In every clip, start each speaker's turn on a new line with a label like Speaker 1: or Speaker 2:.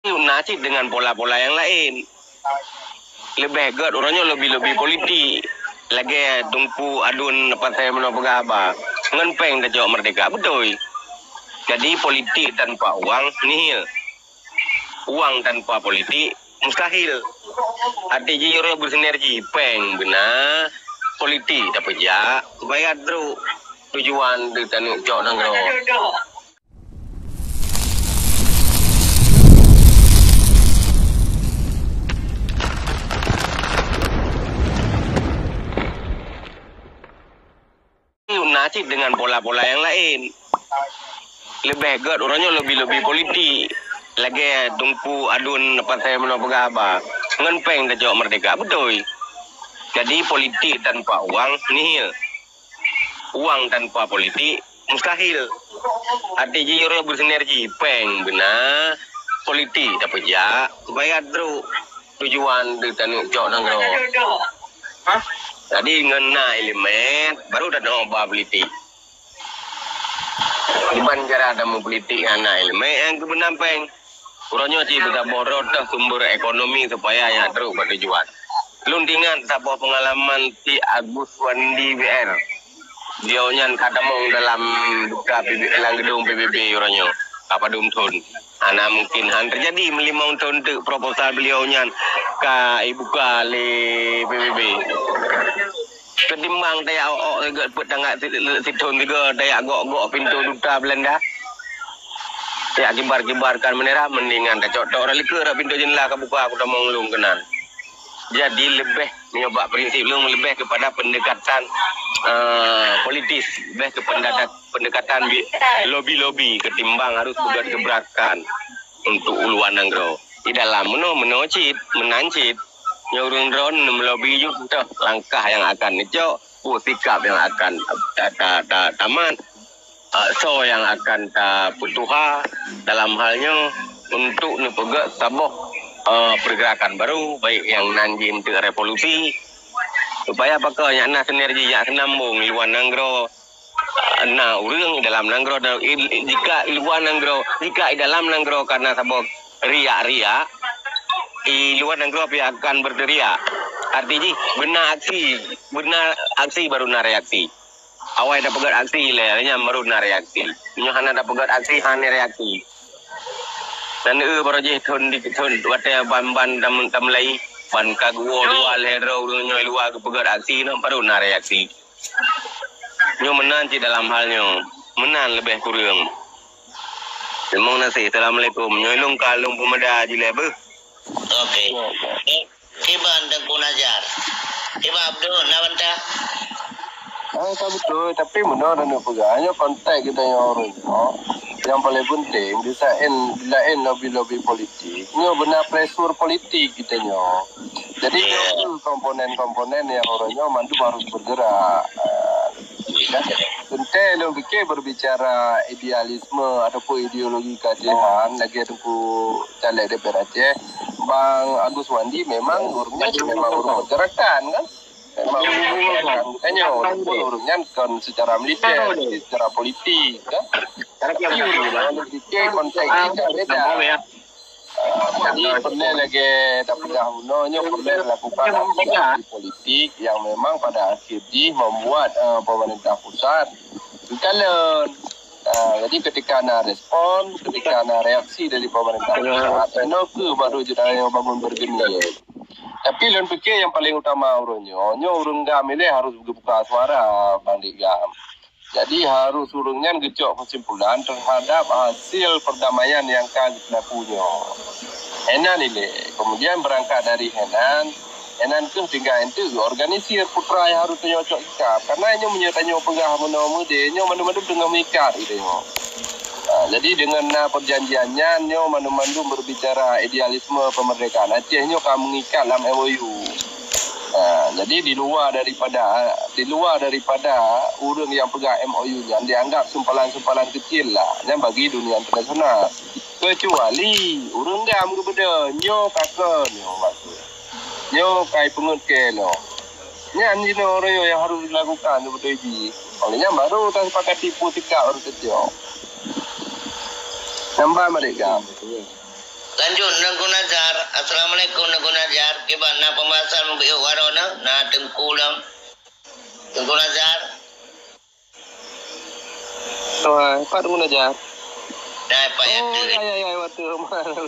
Speaker 1: Nasib dengan pola-pola yang lain. Lebih agak orangnya lebih politik. Lagi tumpu adun partai mana pegaba. Ngenpeng dah jawab merdeka. Betul. Jadi politik tanpa uang nihil. Uang tanpa politik mustahil. Artinya orang bersinergi. Peng benar. Politik tak pejak. Supaya terus tujuan di tanuk jok nanggro. Nasib dengan pola-pola yang lain. Lebih agak orangnya lebih politik. Lagi tumpu adun partai mana pegaba. Ngenpeng dah jawab merdeka. Betul. Jadi politik tanpa uang nihil. Uang tanpa politik mustahil. Artinya orang bersinergi. Peng benar. Politik tak pejak. Supaya terus tujuan di tanuk jok nanggro. Jadi ngena elemen baru dah nak politik. Iban cara ada politik anak elemen yang kebenar peng. Kurangnya sih kita borot sumber ekonomi supaya yang terus bertujuan. Luntingan siapa pengalaman si Agus Wandi BR. Dia nyan kadamong dalam duka dalam gedung PBB orangnya. Apa dumtun. Anak mungkin terjadi melimau tahun tu proposal beliau nyan ke ibu kali PBB. Ketimbang daya juga petangga situn juga daya gok pintu duta Belanda. Ya kibar-kibarkan menera mendingan dah cocok orang likur pintu jendela kebuka aku dah mengelung kenan. Jadi lebih mencoba prinsip lebih kepada pendekatan politis, lebih kepada pendekatan lobby ketimbang harus buat gebrakan untuk uluan nanggro. Di dalam menocit, menancit nyorun ron melobi juga langkah yang akan dicok, sikap yang akan taman, so yang akan putuha dalam halnya untuk nepegak saboh pergerakan baru baik yang nanti untuk revolusi supaya apakah yang nak sinergi yang senambung luar nanggro na urang dalam nanggro jika luar nanggro jika dalam nanggro karena saboh ria di luar nanggro akan berteriak. Artinya benar aksi baru na reaksi. Awal dah pegat aksi lehnya baru na reaksi. Nyohana dah pegat aksi hanya reaksi. Dan baru je thon wate ban tamlai ban kagwo luar hero nyoy luar pegat aksi no baru na reaksi. Nyo menan ci dalam halnya menan lebih kurang. Semong nasi assalamualaikum nyoy lung kalung pemeda jilebe.
Speaker 2: Okey. Iban Tengku Nazar. Iba Abdul Nawanta.
Speaker 3: Tak betul, tapi benar dan pegangnya kontak kita yang orang. Yang paling penting dilain lobby politik. Ini benar pressure politik kita nyo. Jadi komponen-komponen yang orangnya mandu harus bergerak. Tentu lo fikir berbicara idealisme ataupun ideologi kajian lagi ada caleg DPR Aceh. Bang Agus Wandi memang urung gerakan kan? Memang urungnya kan secara militer, secara politik kan? Tapi urung fikir konteks kita beda. Jadi pernah lagi dapat dahulunya pernah lakukan aksi politik yang memang pada akhirnya membuat pemerintah pusat berjalan. Jadi ketika ada respon, ketika ada reaksi dari pemerintah pusat, itu baru jadi bangun bergerak. Tapi lain fikir yang paling utama urungnya urung gam ini harus buka suara Bang Digam. Jadi harus urungnya gecok kesimpulan terhadap hasil perdamaian yang kan punya. Henan ini, kemudian berangkat dari Henan itu tinggal itu organisir putra yang harus nyocok ikap. Karena ini menyertanya pegah menemu dia, mandu-mandu dengan mengikat itu. Jadi dengan perjanjiannya, mandu-mandu berbicara idealisme kemerdekaan Aceh, kamu mengikat dalam MOU. Jadi di luar daripada urang yang pegang MOU yang dianggap sumpalan-sumpalan kecil lah yang bagi dunia internasional. Kecuali urang gam kepada nyo kakak nyo kai pengut ke no. Nyan ni orang yang harus dilakukan betul ji. Olehnya baru tak sepakat tipu tikak orang kecil. Nambah mereka.
Speaker 2: Lanjut Nengku Nazar. Assalamualaikum Nengku Nazar. Gimana pembahasan mungkin warona? Nah Tengku lang. Tengku Nazar.
Speaker 3: Wah, Pak Tengku Nazar.
Speaker 2: Nah Pak Yati.
Speaker 3: Ya, waktu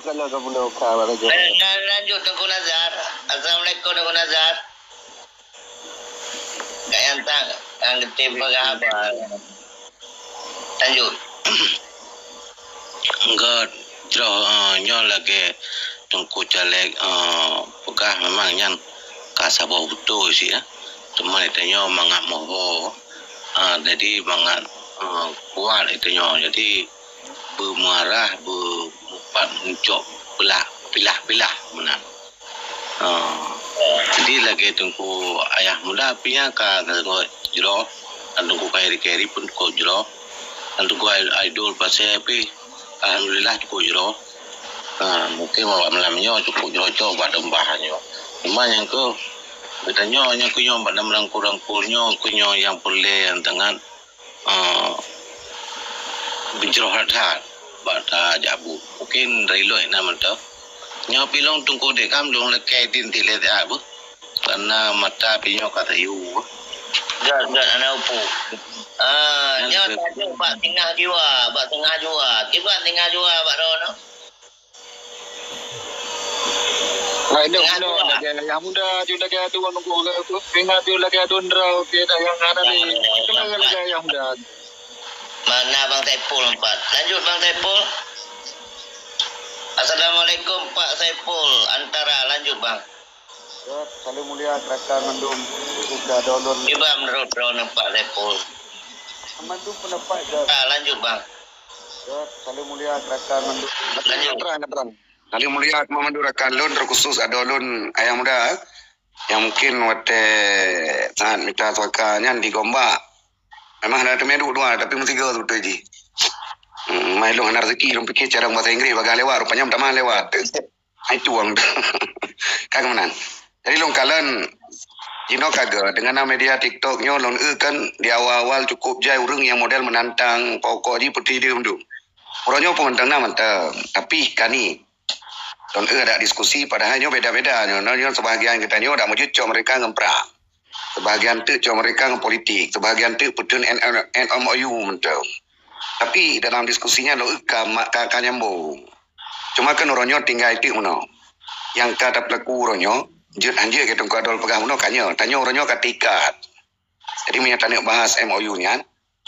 Speaker 3: kalau kamu nak kabar aja.
Speaker 2: Lanjut Tengku Nazar. Assalamualaikum Tengku Nazar. Kak Yantang. Yang ketip apa? Lanjut.
Speaker 4: Enggak nyo lagi tungku caleg pegah memang yang kasabau betul sih ya. Teman itu nyo mangat moho. Jadi mangat kuat itu nyo. Jadi bermarah bermupat mencok pilah menang. Jadi lagi tungku ayah muda punya ka jero dan tungku keri pun ko jero dan tungku idol pasal pi alhamdulillah cukup jero. Mungkin malamnya cukup jero coba dembahannya. Cuma yang ke katanya yang kunyo pada merangkul-rangkulnya kunyo yang boleh yang dengan berjero hat pada jabu. Mungkin relo ina mantap. Nyo pilong tungku dekam long lekai din tile de abu. Karena mata pinyo kata yu.
Speaker 2: Gak anak upu. Nyo tadi Pak tengah jua. Kibat tengah jua Pak Rono.
Speaker 3: Nah, ini yang muda juga kayak tu nunggu tu. Ingat tu lagi ada ndra kita yang ada ni. Kenapa lagi yang muda?
Speaker 2: Mana Bang Saipul Pak? Lanjut Bang Saipul. Assalamualaikum Pak Saipul. Antara lanjut Bang.
Speaker 3: Salam mulia kerajaan Mendung. Sudah dolon.
Speaker 2: Coba menurut Rono Pak Saipul.
Speaker 3: Mendung pendapat.
Speaker 2: Lanjut Bang.
Speaker 3: Salam mulia kerajaan Mendung.
Speaker 2: Lanjut.
Speaker 3: Terang. Salam mulia memandurakan lon terkhusus ada lon ayam muda yang mungkin wate saat minta tuakannya di Gombak. Memang ada temedu dua tapi mesti tiga tu ji. Mai long anar rezeki long fikir cara bahasa Inggeris bagai lewat rupanya tak mahal lewat. Itu uang. Kagak menang. Jadi long kalian Jino kagak dengan media TikToknya long kan di awal-awal cukup jai urang yang model menantang pokok ji putih dia mendung. Orangnya pemandang mantap. Tapi kani long ada diskusi padahalnya beda-beda. Nyo sebahagian kita nyo dak mau cok mereka ngemprak. Sebahagian tu cok mereka ngepolitik. Sebahagian tu putun NMOU mantap. Tapi dalam diskusinya lo kakak nyambung. Cuma kan orangnya tinggal itu mana. Yang kata pelaku orangnya, jut anjir kita kadal pegang mana kanya. Tanya orangnya katikat. Jadi menyatakan bahas MOU-nya.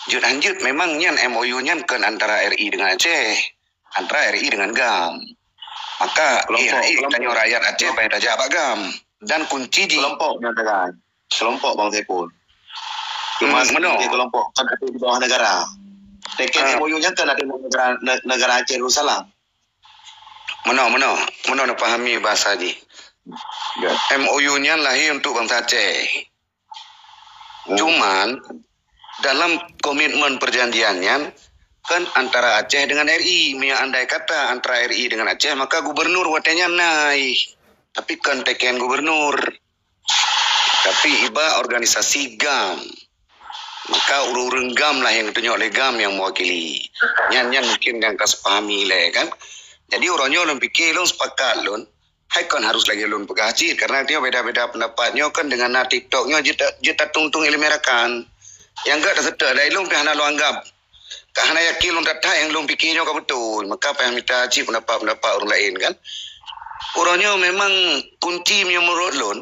Speaker 3: Jut anjir memangnya MOU-nya kan antara RI dengan Aceh. Antara RI dengan GAM. Maka RI tanya rakyat Aceh pada jawab GAM. Dan kunci di
Speaker 4: Kelompok nyatakan. Kelompok Bang Saipul.
Speaker 3: mana?
Speaker 4: Kelompok kan di bawah negara. Teken MOU-nya kan ada negara Aceh Darussalam.
Speaker 3: Mana nak fahami bahasa ni. MOU-nya lahir untuk bangsa Aceh. Cuman dalam komitmen perjanjiannya kan antara Aceh dengan RI. Andai kata antara RI dengan Aceh maka gubernur watenya naik. Tapi kan teken gubernur. Tapi iba organisasi GAM. Maka urung-urung GAM lah yang tunjuk oleh GAM yang mewakili. Nyan mungkin yang kas pahami lah kan. Jadi orangnya orang fikir long sepakat long. Hai kan harus lagi long pegajit. Karena dia beda-beda pendapatnya kan dengan TikToknya jita tungtung ilimerakan. Yang enggak dah sedar. Dari long pihak lo anggap. Kahana yakin long datang yang long fikirnya kau betul. Maka pihak minta haji pendapat orang lain kan. Orangnya memang kunci menurut long.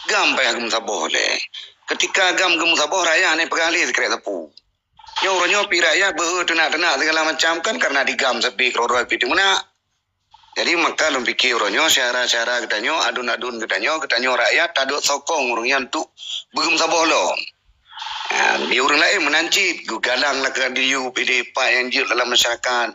Speaker 3: GAM pihak gemsaboh leh. Ketika agam gemusaboh raya ni pegali sekret tepu. Nya orangnya pi raya tenak segala macam kan karena digam sepi kroro pi mana. Jadi maka lom fikir orangnya syara-syara katanya adun-adun katanya rakyat taduk sokong orangnya untuk begemusaboh lo. Di orang lain menancit galang lah ke diu PD Pak yang jut dalam masyarakat.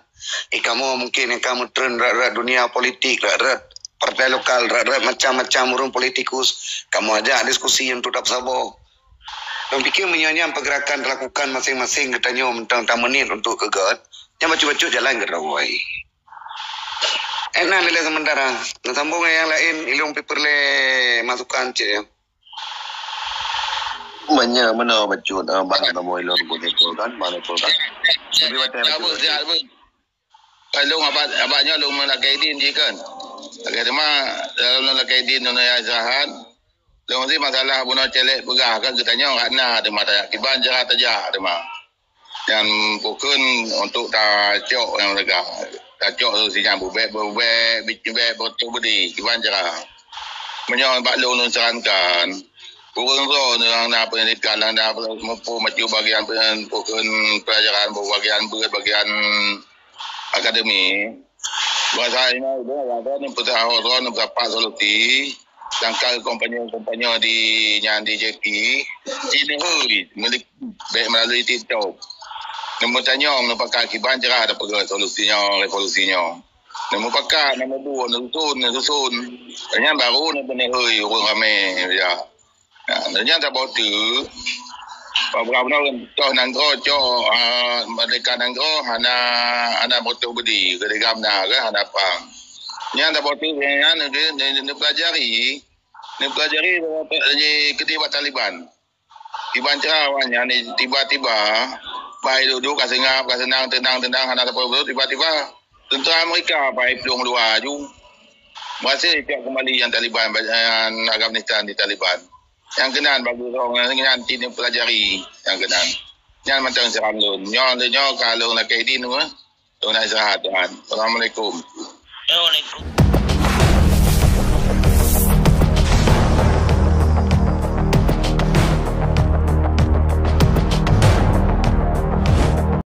Speaker 3: Kamu mungkin kamu trend rat dunia politik rat partai lokal rat macam-macam orang politikus. Kamu ajak diskusi untuk dapat saboh. Dan fikir menyanyam pergerakan dilakukan masing-masing katanya tentang menit untuk kegat. Yang baca-baca jalan ke rawai. Enak nilai sementara. Nak sambung yang lain, ilung paper le masukan cik ya.
Speaker 4: Mana baca bang nama ilon boleh kan, mana kan. Tapi macam
Speaker 5: Long abadnya long melakai din kan. Agak cuma dalam melakai din nona ya zahan. Long si masalah bunuh celek pegah kan katanya karena ada mata kiban jahat aja ada mah. Yang bukan untuk cok yang mereka. Cok tu si jambu bikin betul budi kiban jahat. Menyon bak long sarankan. Bukan so yang apa yang dikalang dah mampu maju bagian bukan pelajaran bagian akademi. Bahasa ini ada ni putah orang berapa solusi tangkal kompanyo di nyandi JP ini milik melalui TikTok. Nombor tanya nombor pakai kiban cerah ada pergi solusinya revolusinya. Nombor pakai nombor 2 susun. Tanya baru nombor ni orang ramai ya. Tanya tak botu. Beberapa orang cah nangro mereka nangro hana botu budi kedegam dah ke hana pang. Yang tak botu yang ni pelajari ni ketiba Taliban. Tiba cerawanya ni tiba-tiba baik duduk kat sengap kat senang tenang hana tak botu tiba-tiba tentera Amerika baik pelung luar ju. Masih kembali yang Taliban Afghanistan di Taliban. Yang kenan bagi orang yang tin pelajari yang kenan. Yang macam serang lun. Nyo kalau nak kaidin tu nak istirahat Tuhan. Assalamualaikum.
Speaker 2: Assalamualaikum.